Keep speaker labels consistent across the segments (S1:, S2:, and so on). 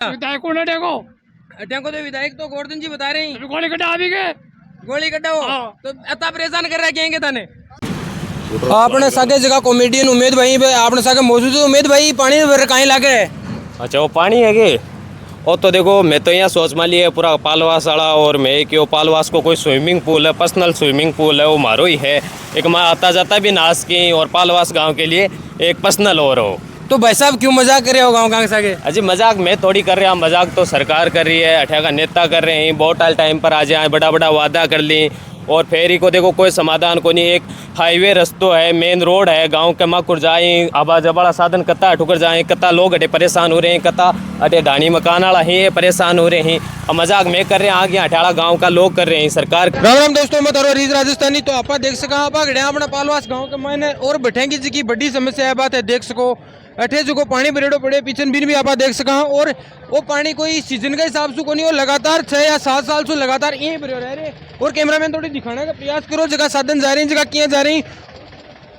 S1: विधायक को ना देखो
S2: टेंको तो विधायक तो गोवर्धन जी बता रहे हैं
S1: गोली कटा अभी के
S2: गोली कटा हो
S1: हाँ।
S2: तो अता परेशान कर रहा है थाने आपने सागे जगह कॉमेडियन उम्मीद भाई आपने सागे मौजूद है उम्मीद भाई पानी भर कहीं लागे
S3: अच्छा वो पानी है कि और तो देखो मैं तो यहाँ सोच मान लिया पूरा पालवास वाला और मैं क्यों पालवास को कोई स्विमिंग पूल है पर्सनल स्विमिंग पूल है वो मारो ही है एक मैं आता जाता भी नाश की और पालवास गांव के लिए एक पर्सनल और हो
S2: तो भाई साहब क्यों मजाक कर रहे हो गाँव सागे
S3: अजी मजाक मैं थोड़ी कर रहा मजाक तो सरकार कर रही है अठा का नेता कर रहे हैं बहुत टाइम पर आ जाए बड़ा बड़ा वादा कर ली और फेरी को देखो कोई समाधान को नहीं एक हाईवे रस्तो है मेन रोड है गांव के माकुर जाए आबा जबड़ा साधन कत्ता ठुकर जाए कत्ता लोग अटे परेशान हो रहे हैं कत्ता अटे ढाणी मकान वाला ही परेशान हो रहे हैं अब मजाक मैं कर रहे हैं आगे अठाड़ा गांव का लोग कर रहे हैं सरकार
S2: राम राम दोस्तों मैं तारो रीज राजस्थानी तो आप देख सका आप अपना पालवास गांव के मैंने और बैठेंगे जी की बड़ी समस्या है बात है देख सको अठे जो पानी भरेड़ो पड़े पीछे बिन भी आप देख सका और वो पानी कोई सीजन के हिसाब से कोनी हो लगातार 6 या 7 साल से लगातार यहीं भरे रह रहे और कैमरामैन थोड़ी दिखाने का प्रयास करो जगह साधन जा रही जगह किए जा रही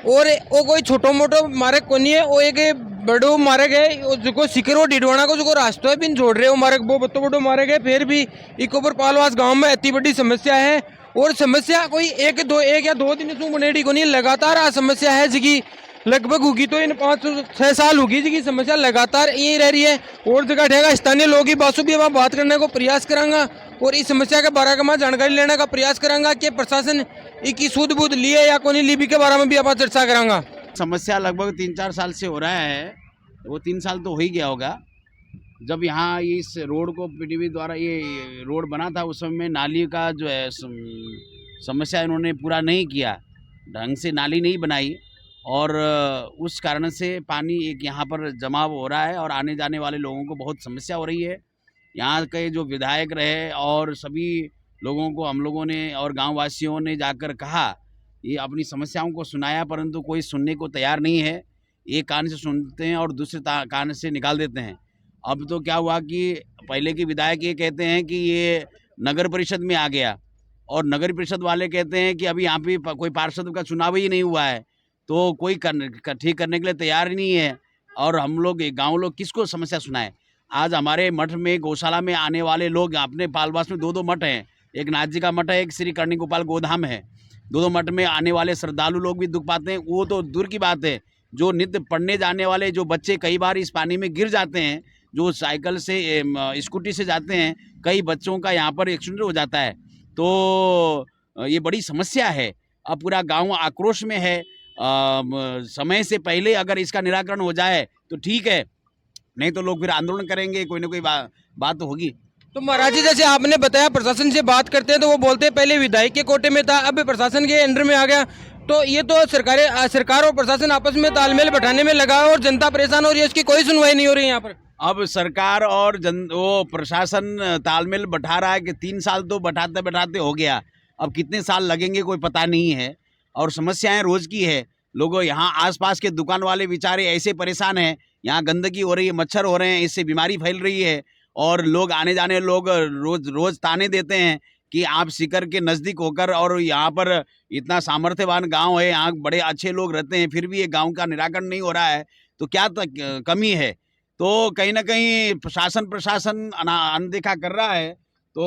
S2: और वो कोई छोटो मोटो मारे कोनी है वो एक बड़ो मारे गए जो सिकर वो डिडवाना को जो रास्ता है बिन जोड़ रहे हो मारे वो बत्तो बड़ो मारे गए फिर भी एक ऊपर पालवास गाँव में इतनी बड़ी समस्या है और समस्या कोई एक या दो दिन से बनेडी को नहीं लगातार आ समस्या है जिकी लगभग होगी तो इन 5-6 साल होगी जी समस्या लगातार यही रह रही है और जगह ठेगा स्थानीय लोग ही बासु भी अब बात करने को प्रयास करांगा और इस समस्या के बारे में जानकारी लेने का प्रयास करांगा कि प्रशासन की सूद बूद लिए या कोई ली भी के बारे में भी आप चर्चा करांगा।
S4: समस्या लगभग 3-4 साल से हो रहा है वो 3 साल तो हो ही गया होगा जब यहाँ इस रोड को पीडीपी द्वारा ये रोड बना था उस समय नाली का जो है समस्या इन्होंने पूरा नहीं किया ढंग से नाली नहीं बनाई और उस कारण से पानी एक यहाँ पर जमाव हो रहा है और आने जाने वाले लोगों को बहुत समस्या हो रही है। यहाँ के जो विधायक रहे और सभी लोगों को हम लोगों ने और गाँव वासियों ने जाकर कहा ये अपनी समस्याओं को सुनाया परंतु कोई सुनने को तैयार नहीं है। एक कान से सुनते हैं और दूसरे कान से निकाल देते हैं। अब तो क्या हुआ कि पहले के विधायक ये कहते हैं कि ये नगर परिषद में आ गया और नगर परिषद वाले कहते हैं कि अभी यहाँ पे कोई पार्षद का चुनाव ही नहीं हुआ है तो कोई ठीक करने के लिए तैयार ही नहीं है और हम लोग गांव लोग किसको समस्या सुनाए। आज हमारे मठ में गौशाला में आने वाले लोग अपने पालवास में 2 मठ हैं एक नाथ जी का मठ है एक श्री करणी गोपाल गोधाम है 2 मठ में आने वाले श्रद्धालु लोग भी दुख पाते हैं वो तो दूर की बात है जो नित्य पढ़ने जाने वाले जो बच्चे कई बार इस पानी में गिर जाते हैं जो साइकिल से स्कूटी से जाते हैं कई बच्चों का यहाँ पर एक्सीडेंट हो जाता है तो ये बड़ी समस्या है। अब पूरा गाँव आक्रोश में है समय से पहले अगर इसका निराकरण हो जाए तो ठीक है नहीं तो लोग फिर आंदोलन करेंगे कोई ना कोई बात तो होगी।
S2: तो महाराज जी जैसे आपने बताया प्रशासन से बात करते हैं तो वो बोलते हैं पहले विधायक के कोटे में था अब प्रशासन के अंडर में आ गया तो ये तो सरकार और प्रशासन आपस में तालमेल बैठाने में लगा और जनता परेशान हो रही है इसकी कोई सुनवाई नहीं हो रही यहाँ पर।
S4: अब सरकार और वो प्रशासन तालमेल बैठा रहा है कि 3 साल तो बैठाते बैठाते हो गया अब कितने साल लगेंगे कोई पता नहीं है और समस्याएं रोज की है। लोगों यहाँ आसपास के दुकान वाले बेचारे ऐसे परेशान हैं यहाँ गंदगी हो रही है मच्छर हो रहे हैं इससे बीमारी फैल रही है और लोग आने जाने लोग रोज ताने देते हैं कि आप सीकर के नज़दीक होकर और यहाँ पर इतना सामर्थ्यवान गांव है यहाँ बड़े अच्छे लोग रहते हैं फिर भी ये गांव का निराकरण नहीं हो रहा है तो क्या कमी है। तो कहीं ना कहीं प्रशासन अनदेखा कर रहा है तो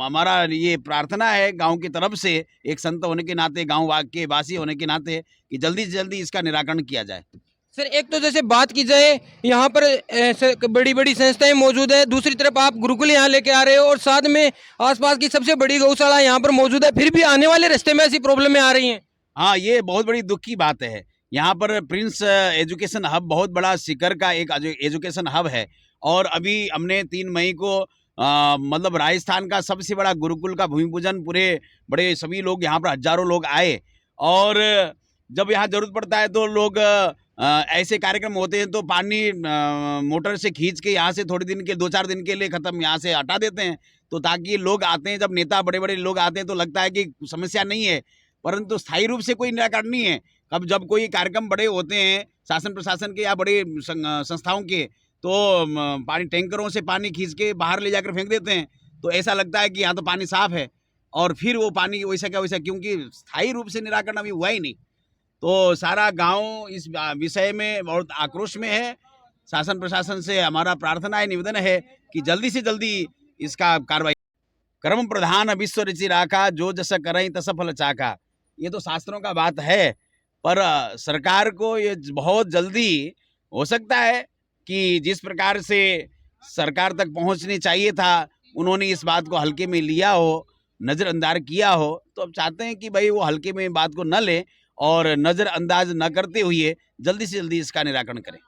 S4: हमारा ये प्रार्थना है गांव की तरफ से एक संत होने के नाते गांव के वासी होने के नाते कि जल्दी से जल्दी इसका निराकरण किया जाए।
S2: सर एक तो जैसे बात की जाए यहाँ पर बड़ी बड़ी संस्थाएं मौजूद है दूसरी तरफ आप गुरुकुल यहाँ लेके आ रहे हो और साथ में आसपास की सबसे बड़ी गौशाला यहाँ पर मौजूद है फिर भी आने वाले रास्ते में ऐसी प्रॉब्लम आ रही है।
S4: हाँ ये बहुत बड़ी दुख की बात है। यहाँ पर प्रिंस एजुकेशन हब बहुत बड़ा सीकर का एक एजुकेशन हब है और अभी हमने 3 मई को मतलब राजस्थान का सबसे बड़ा गुरुकुल का भूमि पूजन पूरे बड़े सभी लोग यहाँ पर हजारों लोग आए और जब यहाँ जरूरत पड़ता है तो लोग ऐसे कार्यक्रम होते हैं तो पानी मोटर से खींच के यहाँ से थोड़े दिन के 2-4 दिन के लिए ख़त्म यहाँ से हटा देते हैं तो ताकि लोग आते हैं जब नेता बड़े बड़े लोग आते हैं तो लगता है कि समस्या नहीं है परंतु स्थायी रूप से कोई निराकरण नहीं है। अब जब कोई कार्यक्रम बड़े होते हैं शासन प्रशासन के या बड़े संस्थाओं के तो पानी टैंकरों से पानी खींच के बाहर ले जाकर फेंक देते हैं तो ऐसा लगता है कि यहाँ तो पानी साफ है और फिर वो पानी वैसा क्या वैसा क्योंकि स्थायी रूप से निराकरण अभी हुआ ही नहीं तो सारा गांव इस विषय में बहुत आक्रोश में है शासन प्रशासन से हमारा प्रार्थना है, निवेदन है कि जल्दी से जल्दी इसका कार्रवाई। कर्म प्रधान विश्व रुचि राखा, जो जस करई तस फल चाका, ये तो शास्त्रों का बात है। पर सरकार को ये बहुत जल्दी हो सकता है कि जिस प्रकार से सरकार तक पहुंचनी चाहिए था, उन्होंने इस बात को हल्के में लिया हो, नज़रअंदाज किया हो। तो अब चाहते हैं कि भाई वो हल्के में बात को न ले और नज़रअंदाज न करते हुए जल्दी से जल्दी इसका निराकरण करें।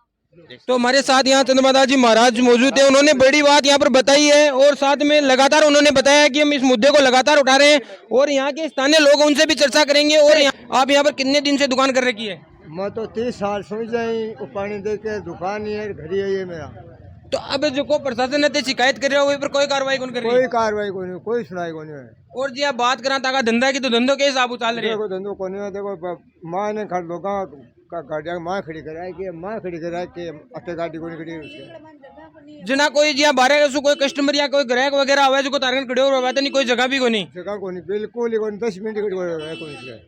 S2: तो हमारे साथ यहाँ चंद्रमाता जी महाराज मौजूद है, उन्होंने बड़ी बात यहाँ पर बताई है और साथ में लगातार उन्होंने बताया कि हम इस मुद्दे को लगातार उठा रहे हैं और यहाँ के स्थानीय लोग उनसे भी चर्चा करेंगे। और आप यहाँ पर कितने दिन से दुकान कर रखी है?
S1: मैं तो 30 साल समझ जाई, वो पानी दे के दुकान ही है, घर ही है ये मेरा।
S2: तो अब जो को प्रशासन ने शिकायत कर रहे हो, पर कोई कार्रवाई कौन कर रही है?
S1: कोई कार्रवाई को नहीं, कोई सुनाई को नहीं है।
S2: और जी आप बात करा था धंधा की, तो धंधों के हिसाब उतार रहे हैं?
S1: देखो धंधो को नहीं है, देखो माँ ने खड़ लोगा का गाड़ियाँ माँ खड़ी कराई के अटे गाड़ी को नहीं खड़ी उसके
S2: जना कोई जी बारह कोई कस्टमर या कोई ग्राहक वगैरह आवे जो तारगन खड़े हो बात नहीं, कोई जगह भी को नहीं,
S1: जगह को नहीं, बिल्कुल ही 10 मिनट खड़ी हो रहा है कोई से।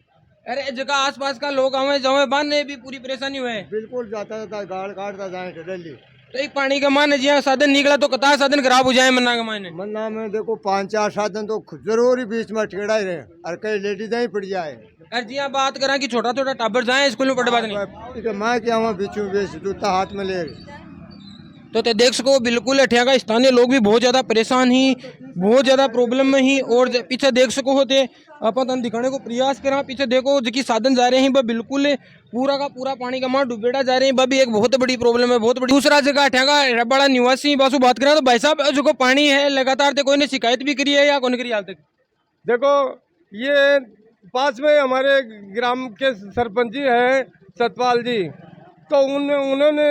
S2: अरे जगह आसपास का लोग आवे जावे बांधने भी पूरी परेशानी हुए,
S1: बिल्कुल जाता जाता गाड़ काटता जाए दिल्ली।
S2: तो एक पानी का मान जी साधन निकला तो कतार साधन खराब हो जाए मन्ना का मायने।
S1: मन्ना में देखो 5-4 साधन तो जरूरी बीच में टेढ़ा ही रहे और कई लेडीज ही पड़ जाए।
S2: अरे जी आप बात करा कि छोटा छोटा टाबर जाए स्कूल में पढ़े बात नहीं,
S1: मैं क्या वहाँ बीचों बीच जूता हाथ में ले।
S2: तो ते देख सको बिल्कुल अठिया का स्थानीय लोग भी बहुत ज्यादा परेशान ही, बहुत ज्यादा प्रॉब्लम में ही। और पीछे देख सको होते अपन दिखाने को प्रयास करा, पीछे देखो जो साधन जा रहे हैं वह बिल्कुल पूरा का पूरा पानी का मार डुबेड़ा जा रहे हैं, वह भी एक बहुत बड़ी प्रॉब्लम है, बहुत बड़ी। दूसरा जगह अठिया का बड़ा निवासी बासु बात करें तो भाई साहब जो पानी है लगातार तो कोई ने शिकायत भी करी है या कौन करी हाल तक?
S5: देखो ये पास में हमारे ग्राम के सरपंच जी हैं सतपाल जी, तो उन्होंने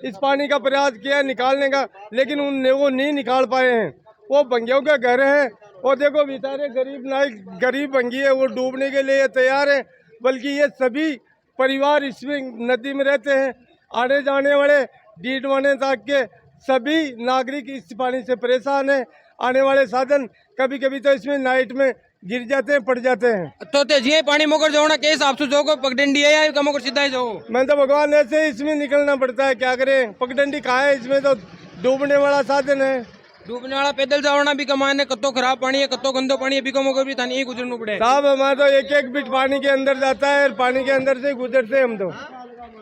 S5: इस पानी का प्रयास किया निकालने का, लेकिन वो नहीं निकाल पाए हैं। वो बंगियों के घर हैं और देखो बेचारे गरीब बंगी है, वो डूबने के लिए तैयार है। बल्कि ये सभी परिवार इसमें नदी में रहते हैं, आने जाने वाले डीडवाने तक के सभी नागरिक इस पानी से परेशान हैं। आने वाले साधन कभी कभी तो इसमें नाइट में गिर जाते हैं, पड़ जाते हैं।
S2: तो तेजी पानी मोकर जो ना केस आप जो को पगडंडी है या कमोकर सीधा ही जो?
S5: मैं तो भगवान ऐसे इसमें निकलना पड़ता है, क्या करें। पगडंडी कहाँ है, इसमें तो डूबने वाला साधन है।
S2: डूबने वाला पैदल जाना भी कमाने, कत्तो खराब पानी है, कत्तो गंदो पानी है, भी कमोकर भी था नहीं गुजरना पड़े
S5: साहब। हमारा तो एक बिट पानी के अंदर जाता है, पानी के अंदर से गुजरते हम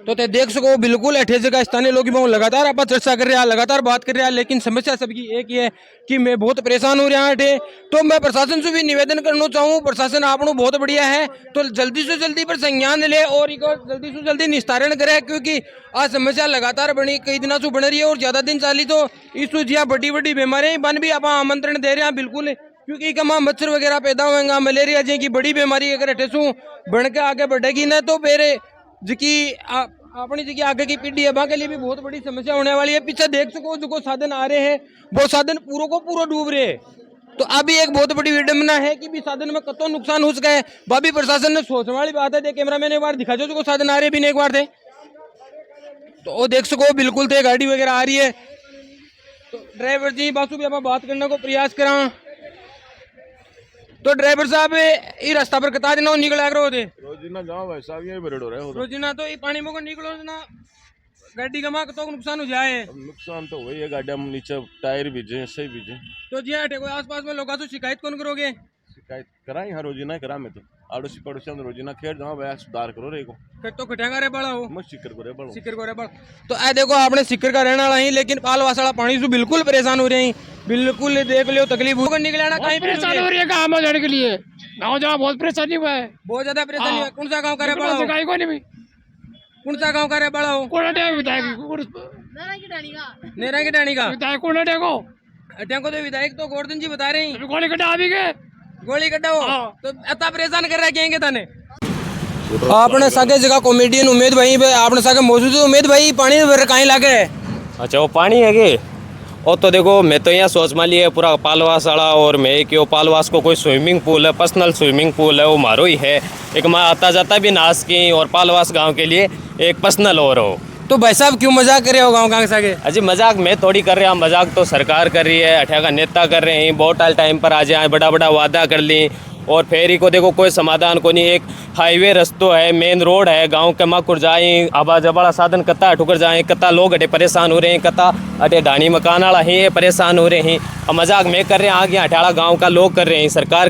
S2: तो ते देख सको बिल्कुल अठे जगह स्थानीय लोग लगातार आप चर्चा कर रहे हैं, लगातार बात कर रहे हैं, लेकिन समस्या सबकी एक ही है कि मैं बहुत परेशान हो रहा अठे। तो मैं प्रशासन से भी निवेदन करना चाहूँ, प्रशासन आपको बहुत बढ़िया है तो जल्दी से जल्दी पर संज्ञान ले और इको जल्दी से जल्दी निस्तारण करे, क्योंकि आज समस्या लगातार बनी कई दिनों से बन रही है और ज्यादा दिन चाली तो इस जिया बड़ी बड़ी बीमारियां बन भी आप आमंत्रण दे रहे हैं बिल्कुल, क्योंकि कमा मच्छर वगैरह पैदा होगा, मलेरिया जी की बड़ी बीमारी अगर अठे सू बन के आगे बढ़ेगी ना तो फिर जिकी अपनी जगह आगे की पीढ़ी है वहाँ के लिए भी बहुत बड़ी समस्या होने वाली है। पीछे देख सको जो साधन आ रहे हैं वो साधन पूरा को पूरा डूब रहे हैं। तो अभी एक बहुत बड़ी विडंबना है कि भी साधन में कतो नुकसान हो सका है, वह भी प्रशासन ने सोचने वाली बात है। कैमरा मैंने एक बार दिखा जो साधन आ रहे भी नहीं एक बार थे, तो वो देख सको बिल्कुल थे गाड़ी वगैरह आ रही है। तो ड्राइवर जी बासु भी आप बात करने को प्रयास करा, तो ड्राइवर साहब ये रास्ता पर कता दिन निकला करो थे
S6: रोजीना जाओ भाई साहब, ये बरेडो रहे हो
S2: रोजीना, तो ये पानी में को निकलो ना गाड़ी का माँ तो नुकसान हो जाए।
S6: नुकसान तो वही है, गाड़ी में नीचे टायर भीजे सही भीजे।
S2: तो जी हटे कोई आसपास में लोगों से शिकायत कौन करोगे?
S6: शिकायत कराई हाँ रोजीना करा मैं तो आड़ोसी पड़ोसी रोजीना खेड़ जाओ भाई, सुधार करो रे को
S2: फिर तो खटेगा रे बड़ा हो
S6: मत सिक्कर को रे बड़ो
S2: सिक्कर को रे बड़ा। तो ऐ देखो आपने सिक्कर का रहना ही, लेकिन पालवासड़ा पानी से बिल्कुल परेशान हो रहे हैं, बिल्कुल देख लियो तकलीफ हो निकलना कहीं
S7: परेशान हो रही है गाँव में जाने के लिए, गाँव जाना बहुत परेशानी हुआ है,
S2: बहुत ज्यादा परेशानी है। कौन सा गाँव का रे बड़ा हो? कौन सा गाँव का रे बड़ा हो? नेरा की डाणी का अटैक को तो विधायक तो गोवर्धन जी बता रहे हैं
S7: गोली कटा अभी के
S2: गोली कटा हो तो इतना परेशान कर रहे हैं थाने। आपने सागे जगह कॉमेडियन उमेद भाई आपने सागे मौजूद है। उमेद भाई पानी कहीं लागे?
S3: अच्छा वो पानी है कि और तो देखो मैं तो यहाँ सोच मान लिया पूरा पालवास वाला, और मैं कि पालवास को कोई स्विमिंग पूल है, पर्सनल स्विमिंग पूल है वो मारो ही है, एक मैं आता जाता भी नाश की और पालवास गांव के लिए एक पर्सनल और हो।
S2: तो भाई साहब क्यों मजाक कर रहे हो गाँव गाँव सागे?
S3: अजी मजाक मैं थोड़ी कर रहा, मजाक तो सरकार कर रही है, अठा का नेता कर रहे हैं, बहुत टाइम पर आ जाए बड़ा बड़ा वादा कर ली और फेरी को देखो कोई समाधान को नहीं। एक हाईवे रस्तो है, मेन रोड है, गांव के मकुर जाए आवाज बड़ा साधन कत्ता ठुकर जाए, कत्ता लोग अटे परेशान हो रहे हैं, कत्ता अटे ढाणी मकान वाला ही परेशान हो रहे हैं। अब मजाक में कर रहे हैं, आगे हटाड़ा गांव का लोग कर रहे हैं, सरकार